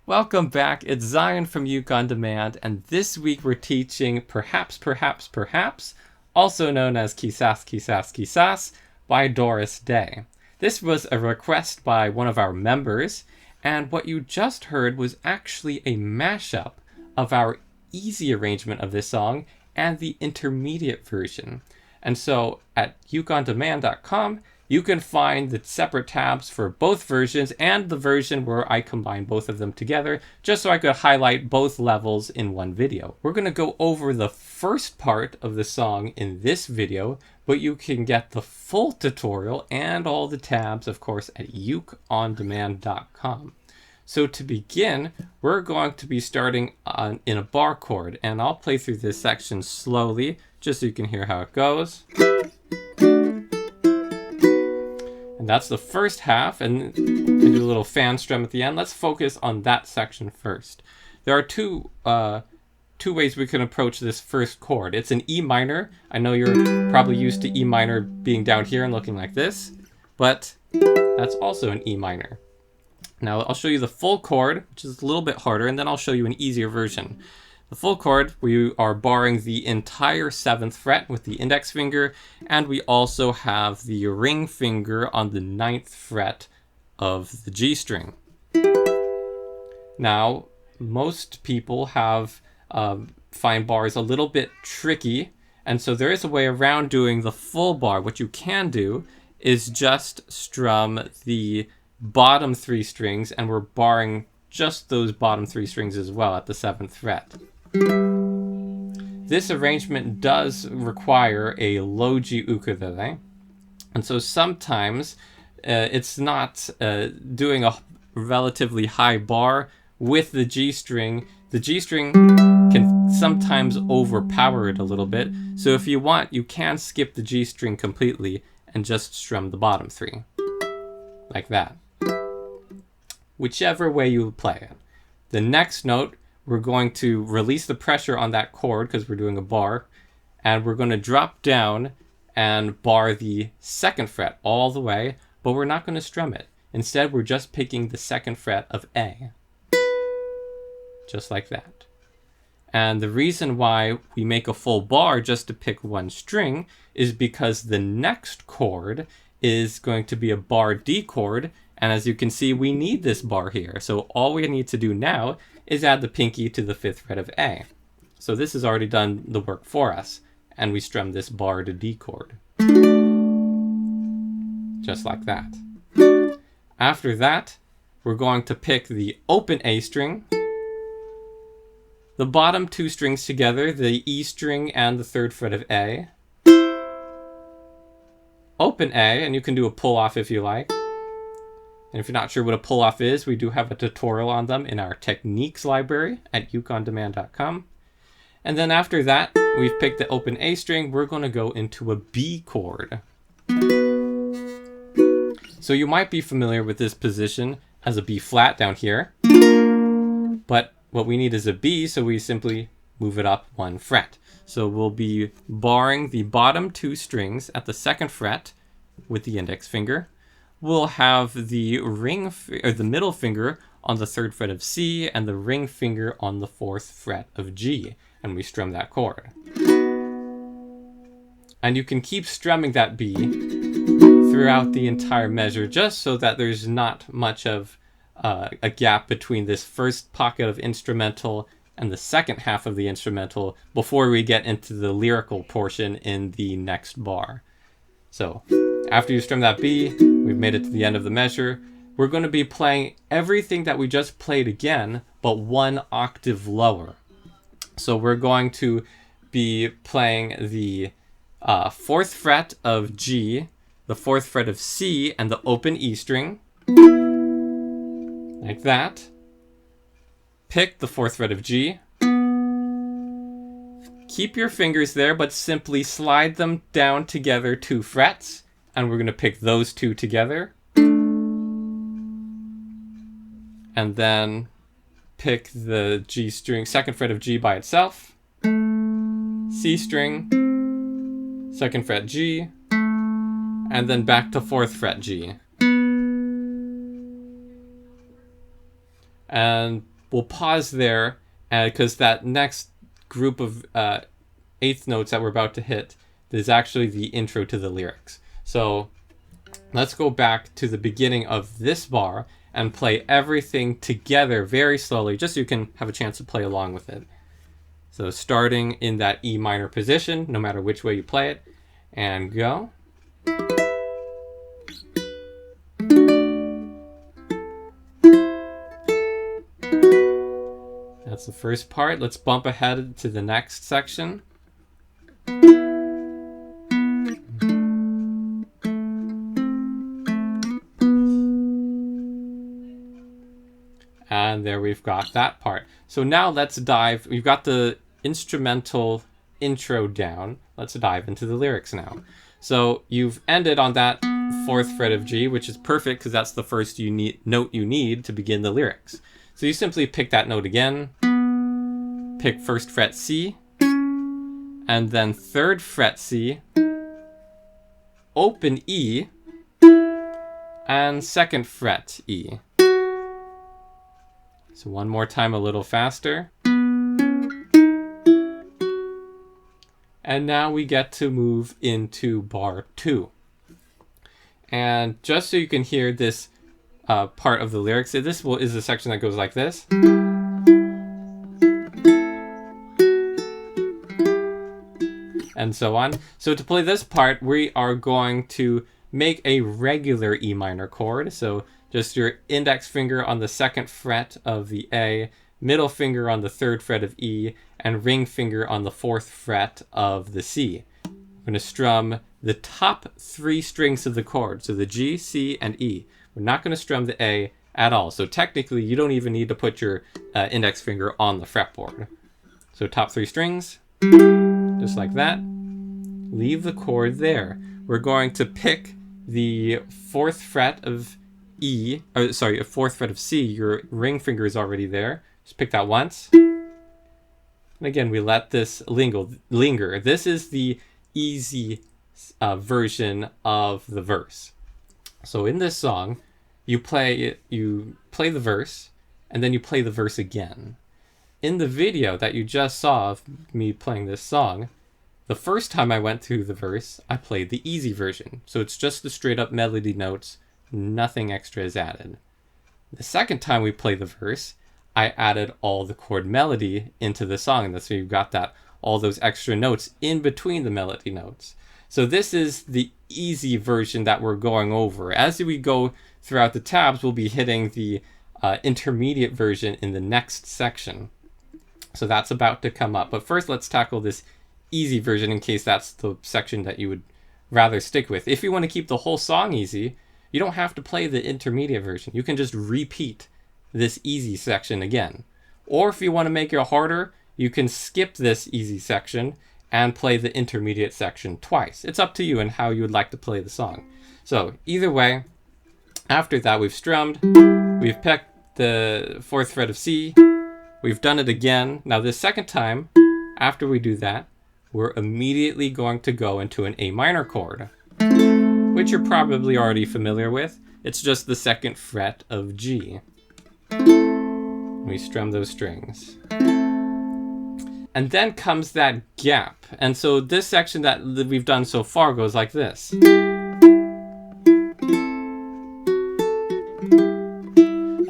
Welcome back. It's Zion from Uke on Demand, and this week we're teaching Perhaps, also known as Quizás, by Doris Day. This was a request by one of our members, and what you just heard was actually a mashup of our easy arrangement of this song and the intermediate version. And so at ukondemand.com, you can find the separate tabs for both versions and the version where I combine both of them together, just so I could highlight both levels in one video. We're going to go over the first part of the song in this video, but you can get the full tutorial and all the tabs, of course, at ukondemand.com. So to begin, we're going to be starting in a bar chord, and I'll play through this section slowly, just so you can hear how it goes. And that's the first half, and do a little fan strum at the end. Let's focus on that section first. There are two ways we can approach this first chord. It's an E minor. I know you're probably used to E minor being down here and looking like this, but that's also an E minor. Now I'll show you the full chord, which is a little bit harder, and then I'll show you an easier version. The full chord, we are barring the entire 7th fret with the index finger, and we also have the ring finger on the 9th fret of the G string. Now, most people find bars a little bit tricky, and so there is a way around doing the full bar. What you can do is just strum the bottom 3 strings, and we're barring just those bottom 3 strings as well at the 7th fret. This arrangement does require a low G ukulele, and so sometimes it's not doing a relatively high bar with the G string. The G string can sometimes overpower it a little bit, so if you want, you can skip the G string completely and just strum the bottom 3, like that. Whichever way you play it. The next note, we're going to release the pressure on that chord because we're doing a bar, and we're going to drop down and bar the 2nd fret all the way, but we're not going to strum it. Instead, we're just picking the 2nd fret of A. Just like that. And the reason why we make a full bar just to pick one string is because the next chord is going to be a bar D chord, and as you can see, we need this bar here. So all we need to do now is add the pinky to the 5th fret of A. So this has already done the work for us, and we strum this bar to D chord. Just like that. After that, we're going to pick the open A string, the bottom 2 strings together, the E string and the 3rd fret of A, open A, and you can do a pull off if you like. And if you're not sure what a pull-off is, we do have a tutorial on them in our techniques library at ukondemand.com. And then after that, we've picked the open A string, we're going to go into a B chord. So you might be familiar with this position as a B flat down here, but what we need is a B, so we simply move it up 1 fret. So we'll be barring the bottom 2 strings at the 2nd fret with the index finger. We'll have the the middle finger on the 3rd fret of C and the ring finger on the 4th fret of G, and we strum that chord. And you can keep strumming that B throughout the entire measure, just so that there's not much of a gap between this first pocket of instrumental and the second half of the instrumental before we get into the lyrical portion in the next bar. So after you strum that B, we've made it to the end of the measure. We're going to be playing everything that we just played again, but 1 octave lower. So we're going to be playing the 4th fret of G, the 4th fret of C, and the open E string. Like that. Pick the 4th fret of G. Keep your fingers there, but simply slide them down together 2 frets. And we're going to pick those 2 together. And then pick the G string, 2nd fret of G by itself. C string, 2nd fret G, and then back to 4th fret G. And we'll pause there because that next group of eighth notes that we're about to hit is actually the intro to the lyrics. So let's go back to the beginning of this bar and play everything together very slowly, just so you can have a chance to play along with it. So starting in that E minor position, no matter which way you play it, and go. That's the first part. Let's bump ahead to the next section. And there we've got that part. So now let's dive. We've got the instrumental intro down. Let's dive into the lyrics now. So you've ended on that 4th fret of G, which is perfect because that's the first note you need to begin the lyrics. So you simply pick that note again, pick 1st fret C, and then 3rd fret C, open E, and 2nd fret E. So one more time, a little faster. And now we get to move into bar 2. And just so you can hear this part of the lyrics, this is a section that goes like this. And so on. So to play this part, we are going to make a regular E minor chord. So just your index finger on the 2nd fret of the A, middle finger on the 3rd fret of E, and ring finger on the 4th fret of the C. We're going to strum the top 3 strings of the chord, so the G, C, and E. We're not going to strum the A at all. So technically, you don't even need to put your index finger on the fretboard. So top 3 strings, just like that. Leave the chord there. We're going to pick the 4th fret of E, or sorry, a 4th fret of C. Your ring finger is already there. Just pick that once. And again, we let this linger. This is the easy version of the verse. So in this song, you play the verse, and then you play the verse again. In the video that you just saw of me playing this song, the first time I went through the verse, I played the easy version. So it's just the straight up melody notes, nothing extra is added. The second time we play the verse, I added all the chord melody into the song. That's why you've got all those extra notes in between the melody notes. So this is the easy version that we're going over. As we go throughout the tabs, we'll be hitting the intermediate version in the next section. So that's about to come up. But first, let's tackle this easy version in case that's the section that you would rather stick with. If you want to keep the whole song easy, you don't have to play the intermediate version. You can just repeat this easy section again. Or if you want to make it harder, you can skip this easy section and play the intermediate section twice. It's up to you and how you would like to play the song. So either way, after that we've strummed, we've picked the 4th fret of C, we've done it again. Now this second time, after we do that, we're immediately going to go into an A minor chord, which you're probably already familiar with. It's just the 2nd fret of G. We strum those strings. And then comes that gap. And so this section that we've done so far goes like this.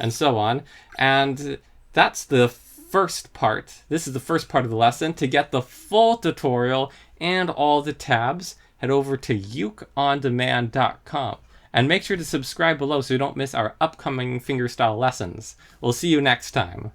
And so on. And that's the first part. This is the first part of the lesson. To get the full tutorial and all the tabs, head over to ukeondemand.com. And make sure to subscribe below so you don't miss our upcoming fingerstyle lessons. We'll see you next time.